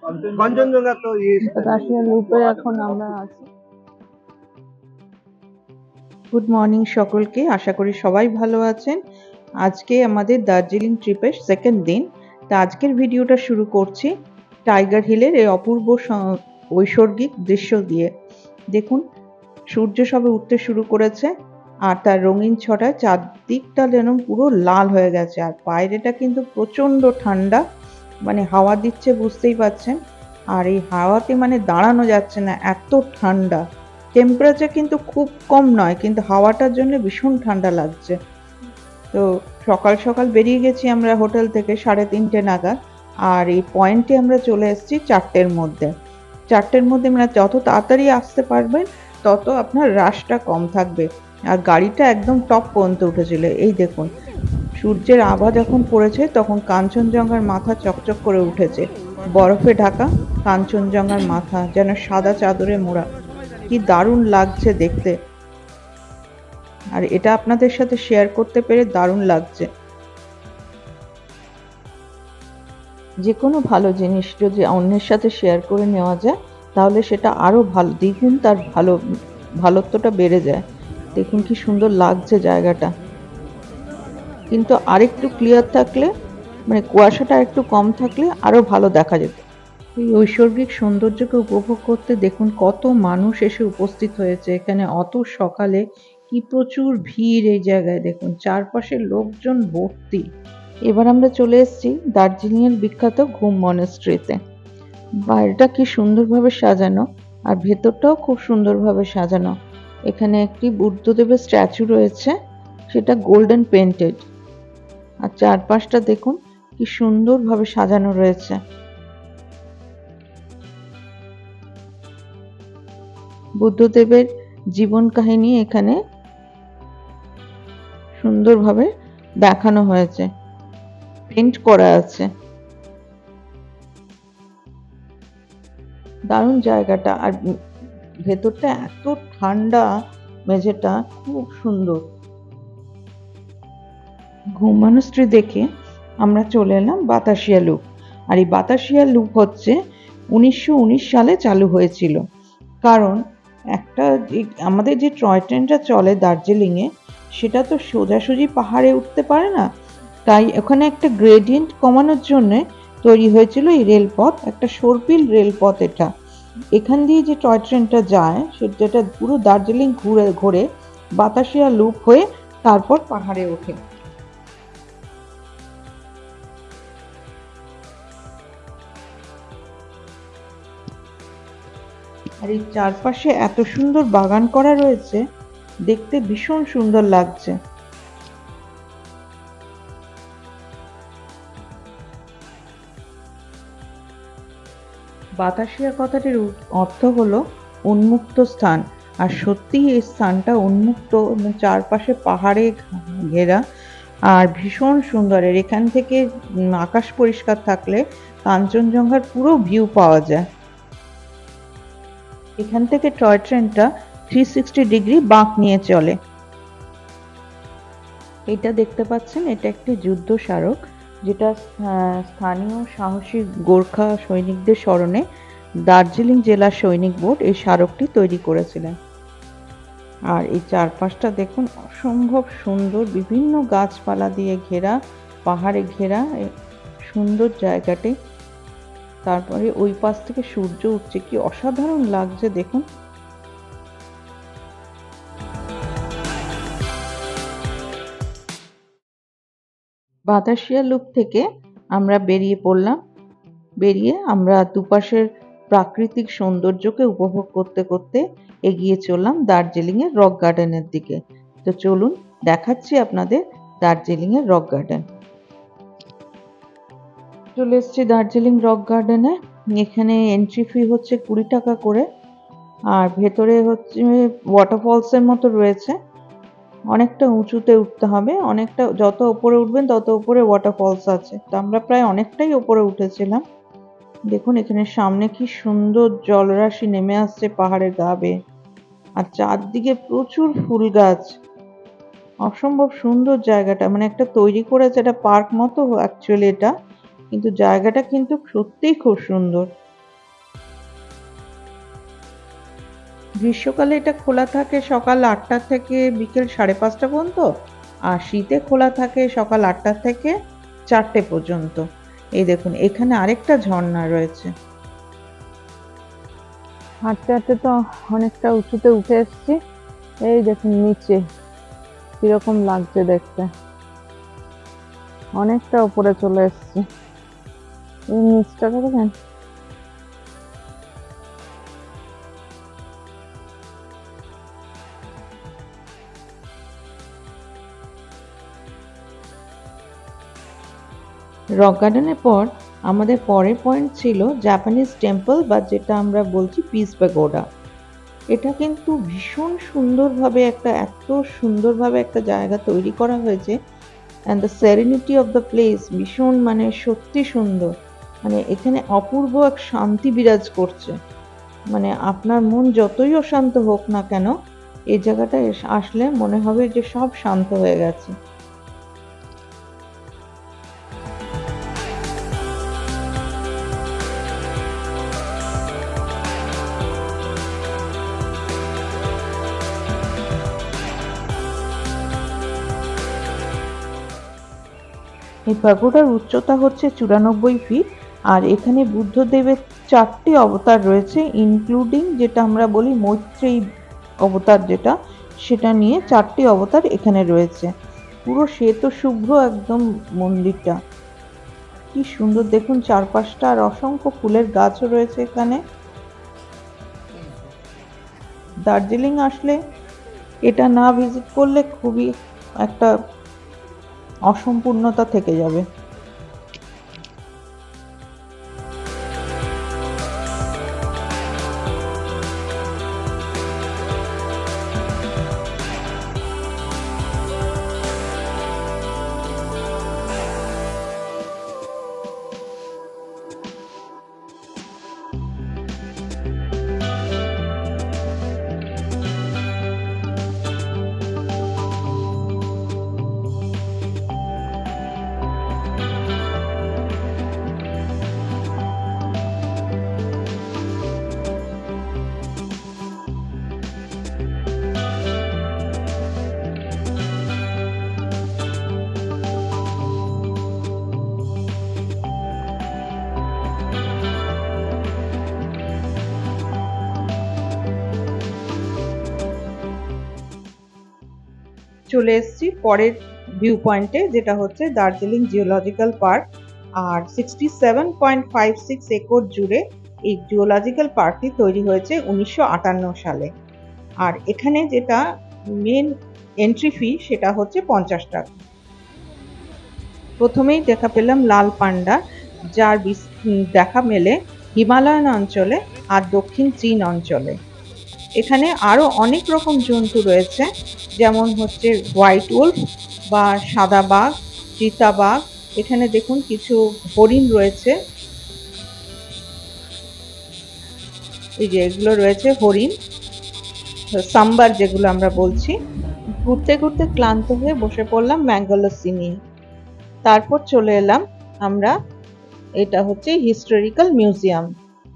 কাঞ্চনজঙ্ঘা তো দার্জিলিং লুপে এখন আমরা আছি। গুড মর্নিং সকলকে, আশা করি সবাই ভালো আছেন। আজকে আমাদের দার্জিলিং ট্রিপের সেকেন্ড দিন। তা আজকের ভিডিওটা শুরু করছি টাইগার হিলের এই অপূর্ব ঐশ্বর্গিক দৃশ্য দিয়ে। দেখুন, সূর্য সবে উঠতে শুরু করেছে আর তার রঙিন ছটায় চারদিকটা যেন পুরো লাল হয়ে গেছে। আর বাইরেটা কিন্তু প্রচণ্ড ঠান্ডা, মানে হাওয়া দিচ্ছে, বুঝতেই পাচ্ছেন। আর এই হাওয়াতে মানে দাঁড়ানো যাচ্ছে না, এত ঠান্ডা। টেম্পারেচার কিন্তু খুব কম নয়, কিন্তু হাওয়াটার জন্য ভীষণ ঠান্ডা লাগছে। তো সকাল সকাল বেরিয়ে গেছি আমরা হোটেল থেকে 3:30 নাগাদ। আর এই পয়েন্টে আমরা চলে এসেছি 4টের মধ্যে। 4টের মধ্যে মানে যত তাড়াতাড়ি আসতে পারবেন তত আপনার রাশটা কম থাকবে। আর গাড়িটা একদম টপ পর্যন্ত উঠেছিল। এই দেখুন, সূর্যের আভা যখন পড়েছে তখন কাঞ্চনজঙ্ঘার মাথা চকচক করে উঠেছে। বরফে ঢাকা কাঞ্চনজঙ্ঘার মাথা যেন সাদা চাদরে মোড়া। কি দারুণ লাগছে দেখতে, আর এটা আপনাদের সাথে শেয়ার করতে পেরে দারুণ লাগছে। যে কোনো ভালো জিনিস যদি অন্যের সাথে শেয়ার করে নেওয়া যায় তাহলে সেটা আরো ভালো, দ্বিগুণ তার ভালোত্বটা বেড়ে যায়। দেখুন কি সুন্দর লাগছে জায়গাটা, কিন্তু আরেকটু ক্লিয়ার থাকলে, মানে কুয়াশাটা একটু কম থাকলে আরো ভালো দেখা যেত। এই ঐশ্বরিক সৌন্দর্যকে উপভোগ করতে দেখুন কত মানুষ এসে উপস্থিত হয়েছে এখানে অত সকালে। কি প্রচুর ভিড় এই জায়গায়, দেখুন চারপাশে লোকজন ভর্তি। এবার আমরা চলে এসেছি দার্জিলিং এর বিখ্যাত ঘুম মনাস্ট্রিতে। বাইরেটা কি সুন্দরভাবে সাজানো, আর ভেতরটাও খুব সুন্দরভাবে সাজানো। এখানে একটি বুদ্ধদেবের স্ট্যাচু রয়েছে, সেটা গোল্ডেন পেন্টেড। আর চারপাশটা দেখুন কি সুন্দরভাবে সাজানো রয়েছে। বুদ্ধদেবের জীবন কাহিনী এখানে সুন্দরভাবে দেখানো হয়েছে, পেন্ট করা আছে। দারুণ জায়গাটা, আর ভেতরটা এত ঠান্ডা, মেঝেটা খুব সুন্দর। ঘুম মনাস্ট্রি দেখে আমরা চলে এলাম বাতাসিয়া লুপ। আর এই বাতাসিয়া লুপ হচ্ছে 1919 সালে চালু হয়েছিল। কারণ একটা আমাদের যে টয় ট্রেনটা চলে দার্জিলিংয়ে, সেটা তো সোজাসুজি পাহাড়ে উঠতে পারে না, তাই ওখানে একটা গ্রেডিয়েন্ট কমানোর জন্য তৈরি হয়েছিল এই রেলপথ, একটা সর্পিল রেলপথ। এটা এখান দিয়ে যে টয় ট্রেনটা যায় সেটা পুরো দার্জিলিং ঘুরে ঘুরে বাতাসিয়া লুপ হয়ে তারপর পাহাড়ে ওঠে। আর এই চারপাশে এত সুন্দর বাগান করা রয়েছে, দেখতে ভীষণ সুন্দর লাগছে। বাতাসিয়া কথাটির অর্থ হলো উন্মুক্ত স্থান। আর সত্যি এই স্থানটা উন্মুক্ত, চারপাশে পাহাড়ে ঘেরা আর ভীষণ সুন্দর। এর এখান থেকে আকাশ পরিষ্কার থাকলে কাঞ্চনজঙ্ঘার পুরো ভিউ পাওয়া যায়। এখান থেকে টয় ট্রেনটা 360 ডিগ্রি বাঁক নিয়ে চলে। এটা দেখতে পাচ্ছেন, এটা একটি যুদ্ধ স্মারক, যেটা স্থানীয় সাহসী গোর্খা সৈনিকদের স্মরণে দার্জিলিং জেলা সৈনিক বোর্ড এই স্মারকটি তৈরি করেছিলেন। আর এই চারপাশটা দেখুন অসম্ভব সুন্দর, বিভিন্ন গাছপালা দিয়ে ঘেরা, পাহাড়ে ঘেরা সুন্দর জায়গাটি। তারপরে ওই পাশ থেকে সূর্য উঠছে, কি অসাধারণ লাগছে দেখুন। বাতাসিয়া লুপ থেকে আমরা বেরিয়ে পড়লাম। বেরিয়ে আমরা দুপাশের প্রাকৃতিক সৌন্দর্যকে উপভোগ করতে করতে এগিয়ে চললাম দার্জিলিং এর রক গার্ডেনের দিকে। তো চলুন দেখাচ্ছি আপনাদের দার্জিলিং এর রক গার্ডেন। চলে এসেছি দার্জিলিং রক গার্ডেনে। এখানে এন্ট্রি ফি হচ্ছে 20 টাকা করে। আর ভেতরে হচ্ছে ওয়াটারফলস এর মতো রয়েছে, অনেকটা উঁচুতে উঠতে হবে, অনেকটা যত উপরে উঠবেন তত উপরে ওয়াটারফলস আছে। তো আমরা প্রায় অনেকটাই উপরে উঠেছিলাম। দেখুন এখানে সামনে কি সুন্দর জলরাশি নেমে আসছে পাহাড়ের গা বেয়ে, আর চারদিকে প্রচুর ফুল গাছ। অসম্ভব সুন্দর জায়গাটা, মানে একটা তৈরি করেছে, এটা পার্ক মতো অ্যাকচুয়ালি এটা, কিন্তু জায়গাটা কিন্তু সত্যিই খুব সুন্দর। গ্রীষ্মকালে এটা খোলা থাকে সকাল 8টা থেকে বিকেল 5:30 পর্যন্ত, আর শীতে খোলা থাকে সকাল 8টা থেকে 4টে পর্যন্ত। এই দেখুন এখানে আরেকটা ঝর্ণা রয়েছে। হাঁটতে হাঁটতে তো অনেকটা উঁচুতে উঠে এসেছি। এই দেখুন নিচে কিরকম লাগছে দেখতে, অনেকটা উপরে চলে এসেছি। এই নিচটা দেখেন, রক গার্ডেনের পর আমাদের পরের পয়েন্ট ছিল জাপানিজ টেম্পল, বা যেটা আমরা বলছি পিস প্যাগোডা। এটা কিন্তু ভীষণ সুন্দরভাবে এত সুন্দরভাবে একটা জায়গা তৈরি করা হয়েছে, and the serenity of the place ভীষণ মানে সত্যি সুন্দর। মানে এখানে অপূর্ব এক শান্তি বিরাজ করছে। মানে আপনার মন যতই অশান্ত হোক না কেন, এই জায়গাটায় আসলে মনে হবে যে সব শান্ত হয়ে গেছে। এই প্যাগোডার উচ্চতা হচ্ছে 94 ফিট, আর এখানে বুদ্ধদেবের 4টি অবতার রয়েছে, ইনক্লুডিং যেটা আমরা বলি মৈত্রেয়ী অবতার, যেটা সেটা নিয়ে 4টি অবতার এখানে রয়েছে। পুরো শ্বেত শুভ্র একদম মন্দিরটা, কি সুন্দর দেখুন চারপাশটা, আর অসংখ্য ফুলের গাছও রয়েছে এখানে। দার্জিলিং আসলে এটা না ভিজিট করলে খুবই একটা অসম্পূর্ণতা থেকে যাবে। চলে এসেছি পরের ভিউ পয়েন্টে, যেটা হচ্ছে দার্জিলিং জিওলজিক্যাল পার্ক। আর 67.56 একর জুড়ে এই জিওলজিক্যাল পার্কটি তৈরি হয়েছে 1958 সালে। আর এখানে যেটা মেন এন্ট্রি ফি সেটা হচ্ছে 50 টাকা। প্রথমেই দেখা পেলাম লাল পান্ডা, যার দেখা মেলে হিমালয়ান অঞ্চলে আর দক্ষিণ চীন অঞ্চলে। এখানে আরো অনেক রকম জন্তু রয়েছে, যেমন হচ্ছে হোয়াইট উলফ বা সাদা বাঘ, চিতা বাঘ। এখানে দেখুন কিছু হরিণ রয়েছে, এই যে এগুলো রয়েছে হরিণ, সাম্বার যেগুলো আমরা বলছি। ঘুরতে ঘুরতে ক্লান্ত হয়ে বসে পড়লাম ম্যাঙ্গো লস্যি নিয়ে। তারপর চলে এলাম আমরা, এটা হচ্ছে হিস্টোরিক্যাল মিউজিয়াম,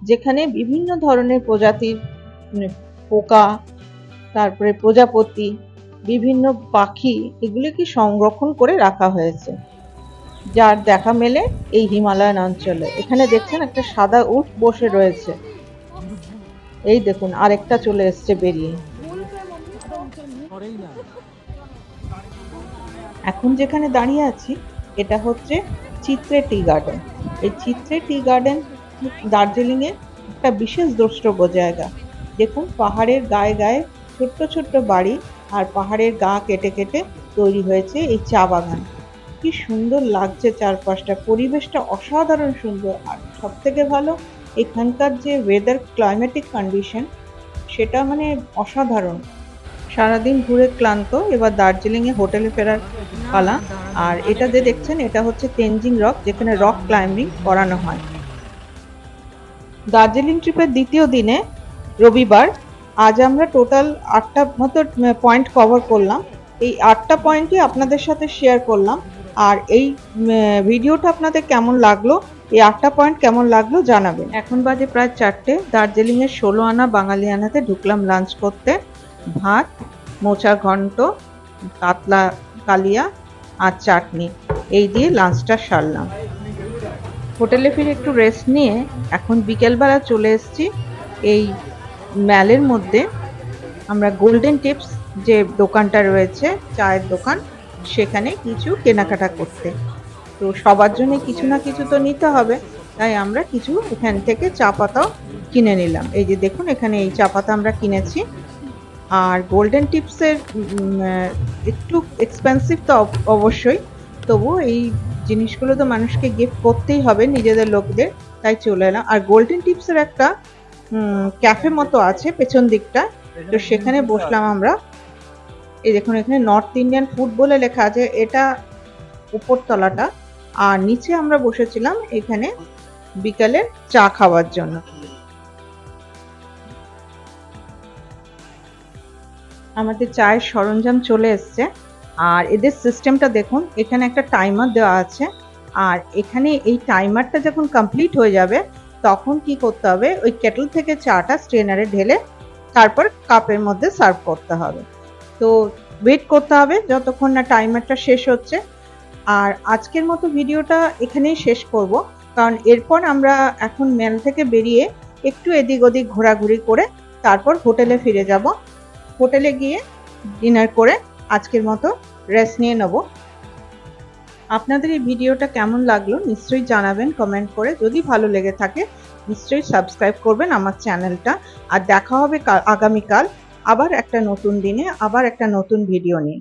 যেখানে বিভিন্ন ধরনের প্রজাতির পোকা, তারপরে প্রজাপতি, বিভিন্ন পাখি, এগুলিকে সংরক্ষণ করে রাখা হয়েছে, যার দেখা মেলে এই হিমালয়ান অঞ্চলে। এখানে দেখছেন একটা সাদা উট বসে রয়েছে, এই দেখুন আরেকটা চলে এসছে বেরিয়ে। এখন যেখানে দাঁড়িয়ে আছি এটা হচ্ছে চিত্রে টি গার্ডেন। এই চিত্রে টি গার্ডেন দার্জিলিং এর একটা বিশেষ দ্রষ্টব্য জায়গা। দেখুন পাহাড়ের গায়ে গায়ে ছোট্ট ছোট্ট বাড়ি, আর পাহাড়ের গা কেটে কেটে তৈরি হয়েছে এই চা বাগান। কি সুন্দর লাগছে চারপাশটা, পরিবেশটা অসাধারণ সুন্দর। আর সব থেকে ভালো এখানকার যে ওয়েদার, ক্লাইমেটিক কন্ডিশন, সেটা মানে অসাধারণ। সারাদিন ঘুরে ক্লান্ত, এবার দার্জিলিং এ হোটেলে ফেরার পালা। আর এটা যে দেখছেন এটা হচ্ছে তেনজিং রক, যেখানে রক ক্লাইম্বিং করানো হয়। দার্জিলিং ট্রিপের দ্বিতীয় দিনে রবিবার, আজ আমরা টোটাল 8টা মতো পয়েন্ট কভার করলাম। এই 8টা পয়েন্টই আপনাদের সাথে শেয়ার করলাম। আর এই ভিডিওটা আপনাদের কেমন লাগলো, এই 8টা পয়েন্ট কেমন লাগলো জানাবেন। এখন বাজে প্রায় 4টে। দার্জিলিংয়ের 16 আনা বাঙালিয়ানাতে ঢুকলাম লাঞ্চ করতে। ভাত, মোচা ঘন্ট, কাতলা কালিয়া আর চাটনি, এই দিয়ে লাঞ্চটা সারলাম। হোটেলে ফিরে একটু রেস্ট নিয়ে এখন বিকেলবেলা চলে এসেছি এই ম্যালের মধ্যে। আমরা গোল্ডেন টিপস যে দোকানটা রয়েছে, চায়ের দোকান, সেখানে কিছু কেনাকাটা করতে। তো সবার জন্য কিছু না কিছু তো নিতে হবে, তাই আমরা কিছু এখান থেকে চা পাতাও কিনে নিলাম। এই যে দেখুন, এখানে এই চা পাতা আমরা কিনেছি। আর গোল্ডেন টিপসের একটু এক্সপেন্সিভ তো অবশ্যই, তবু এই জিনিসগুলো তো মানুষকে গিফট করতেই হবে নিজেদের লোকদের, তাই চলে এলাম। আর গোল্ডেন টিপসের একটা ক্যাফে মতো আছে পেছন দিকটা, তো সেখানে বসলাম আমরা। এই দেখুন, এখানে নর্থ ইন্ডিয়ান ফুড বলে লেখা আছে, এটা উপরতলাটা। আর নিচে আমরা বসেছিলাম এখানে বিকালে চা খাওয়ার জন্য। আমাদের চায়ের সরঞ্জাম চলে এসছে। আর এদের সিস্টেমটা দেখুন, এখানে একটা টাইমার দেওয়া আছে। আর এখানে এই টাইমারটা যখন কমপ্লিট হয়ে যাবে তখন কি করতে হবে, ওই কেটল থেকে চাটা স্ট্রেনারে ঢেলে তারপর কাপের মধ্যে সার্ভ করতে হবে। তো ওয়েট করতে হবে যতক্ষণ না টাইমারটা শেষ হচ্ছে। আর আজকের মতো ভিডিওটা এখানেই শেষ করব, কারণ এরপর আমরা এখন মেল থেকে বেরিয়ে একটু এদিক ওদিক ঘোরাঘুরি করে তারপর হোটেলে ফিরে যাব। হোটেলে গিয়ে ডিনার করে আজকের মতো রেস্ট নিয়ে নেব। আপনাদের এই ভিডিওটা কেমন লাগলো নিশ্চয়ই জানাবেন কমেন্ট করে। যদি ভালো লেগে থাকে নিশ্চয়ই সাবস্ক্রাইব করবেন আমার চ্যানেলটা। আর দেখা হবে আগামীকাল আবার একটা নতুন দিনে, আবার একটা নতুন ভিডিও নিয়ে।